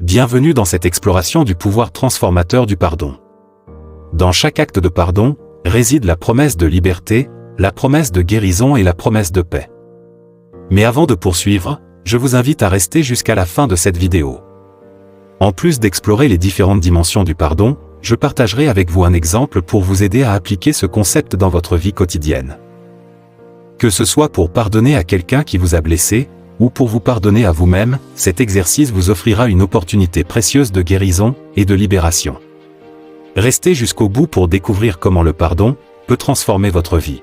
Bienvenue dans cette exploration du pouvoir transformateur du pardon. Dans chaque acte de pardon, réside la promesse de liberté, la promesse de guérison et la promesse de paix. Mais avant de poursuivre, je vous invite à rester jusqu'à la fin de cette vidéo. En plus d'explorer les différentes dimensions du pardon, je partagerai avec vous un exemple pour vous aider à appliquer ce concept dans votre vie quotidienne. Que ce soit pour pardonner à quelqu'un qui vous a blessé, ou pour vous pardonner à vous-même, cet exercice vous offrira une opportunité précieuse de guérison et de libération. Restez jusqu'au bout pour découvrir comment le pardon peut transformer votre vie.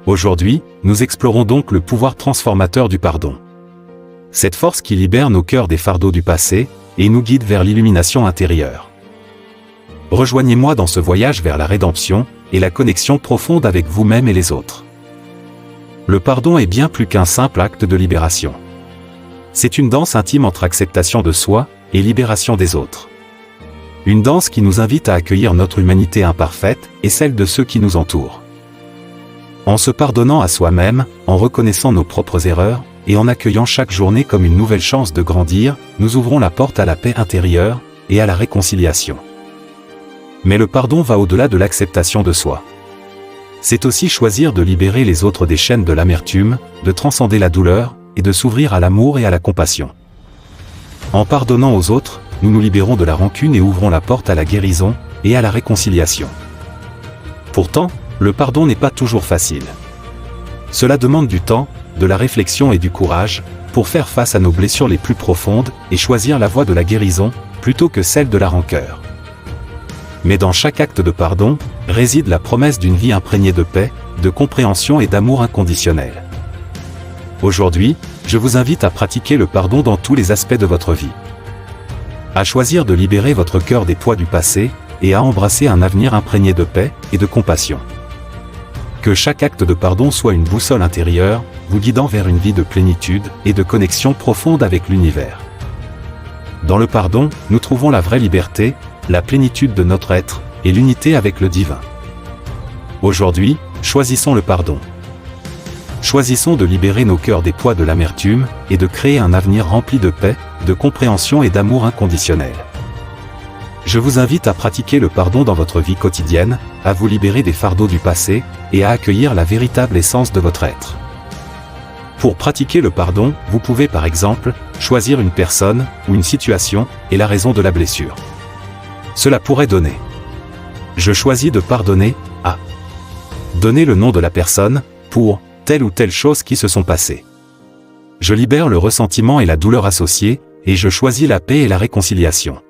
Aujourd'hui, nous explorons donc le pouvoir transformateur du pardon. Cette force qui libère nos cœurs des fardeaux du passé et nous guide vers l'illumination intérieure. Rejoignez-moi dans ce voyage vers la rédemption et la connexion profonde avec vous-même et les autres. Le pardon est bien plus qu'un simple acte de libération. C'est une danse intime entre acceptation de soi et libération des autres. Une danse qui nous invite à accueillir notre humanité imparfaite et celle de ceux qui nous entourent. En se pardonnant à soi-même, en reconnaissant nos propres erreurs, et en accueillant chaque journée comme une nouvelle chance de grandir, nous ouvrons la porte à la paix intérieure et à la réconciliation. Mais le pardon va au-delà de l'acceptation de soi. C'est aussi choisir de libérer les autres des chaînes de l'amertume, de transcender la douleur, et de s'ouvrir à l'amour et à la compassion. En pardonnant aux autres, nous nous libérons de la rancune et ouvrons la porte à la guérison et à la réconciliation. Pourtant, le pardon n'est pas toujours facile. Cela demande du temps, de la réflexion et du courage, pour faire face à nos blessures les plus profondes et choisir la voie de la guérison, plutôt que celle de la rancœur. Mais dans chaque acte de pardon, réside la promesse d'une vie imprégnée de paix, de compréhension et d'amour inconditionnel. Aujourd'hui, je vous invite à pratiquer le pardon dans tous les aspects de votre vie. À choisir de libérer votre cœur des poids du passé, et à embrasser un avenir imprégné de paix et de compassion. Que chaque acte de pardon soit une boussole intérieure, vous guidant vers une vie de plénitude et de connexion profonde avec l'univers. Dans le pardon, nous trouvons la vraie liberté, la plénitude de notre être, et l'unité avec le divin. Aujourd'hui, choisissons le pardon. Choisissons de libérer nos cœurs des poids de l'amertume, et de créer un avenir rempli de paix, de compréhension et d'amour inconditionnel. Je vous invite à pratiquer le pardon dans votre vie quotidienne, à vous libérer des fardeaux du passé, et à accueillir la véritable essence de votre être. Pour pratiquer le pardon, vous pouvez par exemple, choisir une personne, ou une situation, et la raison de la blessure. Cela pourrait donner. Je choisis de pardonner, à donner le nom de la personne, pour telle ou telle chose qui se sont passées. Je libère le ressentiment et la douleur associés, et je choisis la paix et la réconciliation.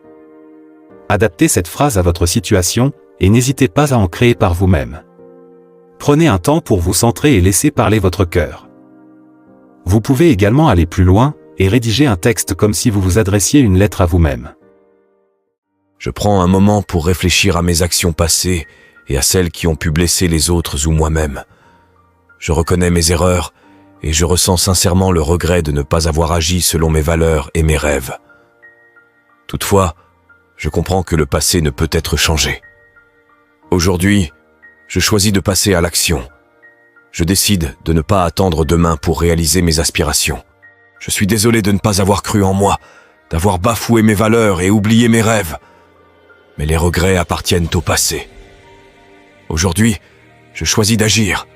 Adaptez cette phrase à votre situation, et n'hésitez pas à en créer par vous-même. Prenez un temps pour vous centrer et laisser parler votre cœur. Vous pouvez également aller plus loin, et rédiger un texte comme si vous vous adressiez une lettre à vous-même. Je prends un moment pour réfléchir à mes actions passées et à celles qui ont pu blesser les autres ou moi-même. Je reconnais mes erreurs et je ressens sincèrement le regret de ne pas avoir agi selon mes valeurs et mes rêves. Toutefois, je comprends que le passé ne peut être changé. Aujourd'hui, je choisis de passer à l'action. Je décide de ne pas attendre demain pour réaliser mes aspirations. Je suis désolé de ne pas avoir cru en moi, d'avoir bafoué mes valeurs et oublié mes rêves. Mais les regrets appartiennent au passé. Aujourd'hui, je choisis d'agir,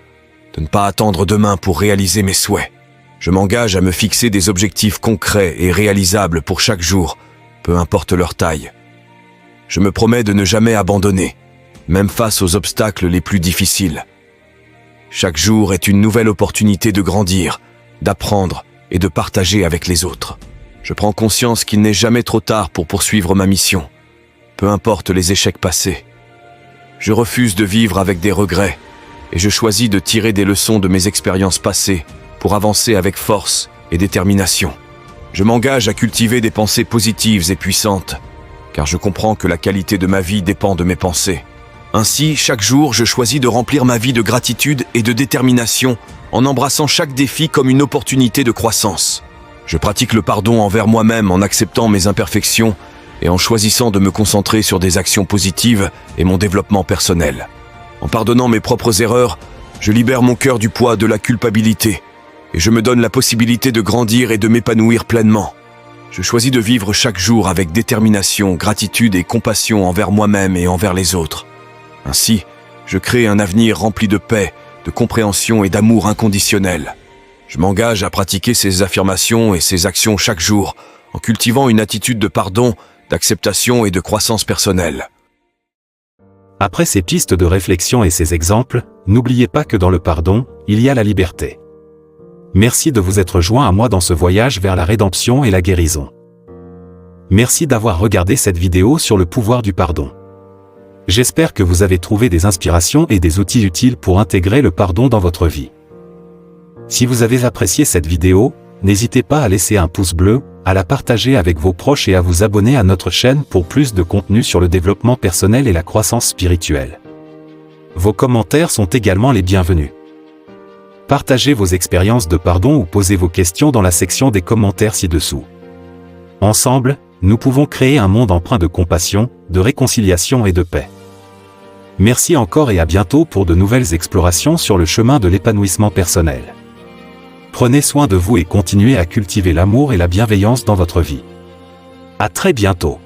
de ne pas attendre demain pour réaliser mes souhaits. Je m'engage à me fixer des objectifs concrets et réalisables pour chaque jour, peu importe leur taille. Je me promets de ne jamais abandonner, même face aux obstacles les plus difficiles. Chaque jour est une nouvelle opportunité de grandir, d'apprendre et de partager avec les autres. Je prends conscience qu'il n'est jamais trop tard pour poursuivre ma mission. Peu importe les échecs passés. Je refuse de vivre avec des regrets et je choisis de tirer des leçons de mes expériences passées pour avancer avec force et détermination. Je m'engage à cultiver des pensées positives et puissantes, car je comprends que la qualité de ma vie dépend de mes pensées. Ainsi, chaque jour, je choisis de remplir ma vie de gratitude et de détermination en embrassant chaque défi comme une opportunité de croissance. Je pratique le pardon envers moi-même en acceptant mes imperfections et en choisissant de me concentrer sur des actions positives et mon développement personnel. En pardonnant mes propres erreurs, je libère mon cœur du poids de la culpabilité et je me donne la possibilité de grandir et de m'épanouir pleinement. Je choisis de vivre chaque jour avec détermination, gratitude et compassion envers moi-même et envers les autres. Ainsi, je crée un avenir rempli de paix, de compréhension et d'amour inconditionnel. Je m'engage à pratiquer ces affirmations et ces actions chaque jour, en cultivant une attitude de pardon, d'acceptation et de croissance personnelle. Après ces pistes de réflexion et ces exemples, n'oubliez pas que dans le pardon, il y a la liberté. Merci de vous être joint à moi dans ce voyage vers la rédemption et la guérison. Merci d'avoir regardé cette vidéo sur le pouvoir du pardon. J'espère que vous avez trouvé des inspirations et des outils utiles pour intégrer le pardon dans votre vie. Si vous avez apprécié cette vidéo, n'hésitez pas à laisser un pouce bleu, à la partager avec vos proches et à vous abonner à notre chaîne pour plus de contenu sur le développement personnel et la croissance spirituelle. Vos commentaires sont également les bienvenus. Partagez vos expériences de pardon ou posez vos questions dans la section des commentaires ci-dessous. Ensemble, nous pouvons créer un monde empreint de compassion, de réconciliation et de paix. Merci encore et à bientôt pour de nouvelles explorations sur le chemin de l'épanouissement personnel. Prenez soin de vous et continuez à cultiver l'amour et la bienveillance dans votre vie. À très bientôt.